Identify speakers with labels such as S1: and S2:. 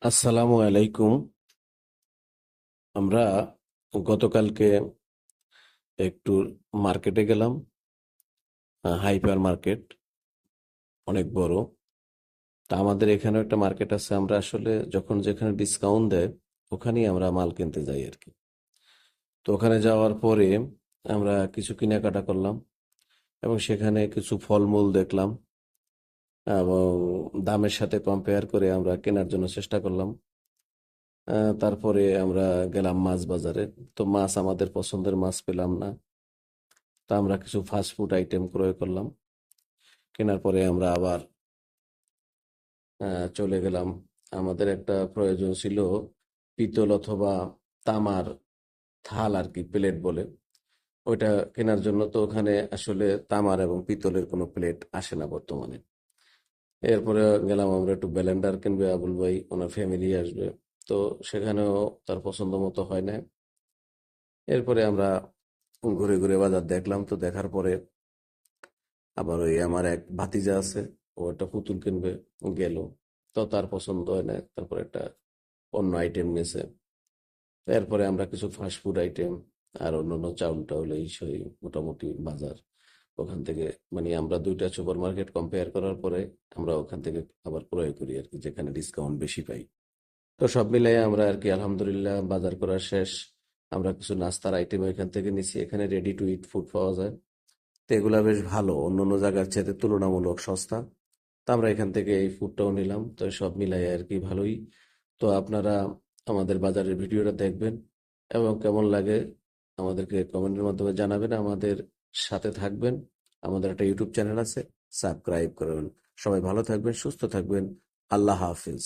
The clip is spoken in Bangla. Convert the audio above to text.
S1: আসসালামু আলাইকুম। আমরা গতকালকে একটু মার্কেটে গেলাম। হাইপার মার্কেট অনেক বড়। তা আমাদের এখানে একটা মার্কেট আছে, আমরা আসলে যখন যেখানে ডিসকাউন্ট দেয় ওখানেই আমরা মাল কিনতে যাই আর কি। তো ওখানে যাওয়ার পরে আমরা কিছু কেনাকাটা করলাম এবং সেখানে কিছু ফলমূল দেখলাম এবং দামের সাথে কম্পেয়ার করে আমরা কেনার জন্য চেষ্টা করলাম। তারপরে আমরা গেলাম মাছ বাজারে। তো মাছ আমাদের পছন্দের মাছ পেলাম না। তা আমরা কিছু ফাস্ট ফুড আইটেম ক্রয় করলাম। কেনার পরে আমরা আবার চলে গেলাম। আমাদের একটা প্রয়োজন ছিল পিতল অথবা তামার থাল আর কি, প্লেট বলে ওইটা কেনার জন্য। তো ওখানে আসলে তামার এবং পিতলের কোনো প্লেট আসে না বর্তমানে। এরপরে গেলাম আমরা একটু ব্লেন্ডার কিনবে, আবুল ভাই ওনার ফ্যামিলি আসবে। তো সেখানেও তার পছন্দ মতো হয় না। এরপরে আমরা ঘুরে ঘুরে বাজার দেখলাম। তো দেখার পরে আবার ওই আমার এক ভাতিজা আছে, ও একটা পুতুল কিনবে, গেল। তো তার পছন্দ হয় না, তারপর একটা অন্য আইটেম নিয়েছে। এরপরে আমরা কিছু ফাস্ট ফুড আইটেম আর অন্যান্য চাউল টাউল এই সেই মোটামুটি বাজার ওখান থেকে, মানে আমরা দুইটা সুপার মার্কেট কম্পেয়ার করার পরে আমরা ওখান থেকে আবার ক্রয় করি আর কি, যেখানে ডিসকাউন্ট বেশি পাই। তো সব মিলাই আমরা আর কি আলহামদুলিল্লাহ বাজার করা শেষ। আমরা কিছু নাস্তার আইটেম এখান থেকে নিছি, এখানে রেডি টু ইট ফুড পাওয়া যায়। তো এগুলা বেশ ভালো, অন্য অন্য জায়গার চেয়ে তুলনামূলক সস্তা। তো আমরা এখান থেকে এই ফুডটাও নিলাম। তো সব মিলাই আর কি ভালোই। তো আপনারা আমাদের বাজারের ভিডিওটা দেখবেন এবং কেমন লাগে আমাদেরকে কমেন্টের মাধ্যমে জানাবেন। আমাদের সাথে থাকবেন। আমাদের একটা ইউটিউব চ্যানেল আছে, সাবস্ক্রাইব করবেন। সবাই ভালো থাকবেন, সুস্থ থাকবেন। আল্লাহ হাফিজ।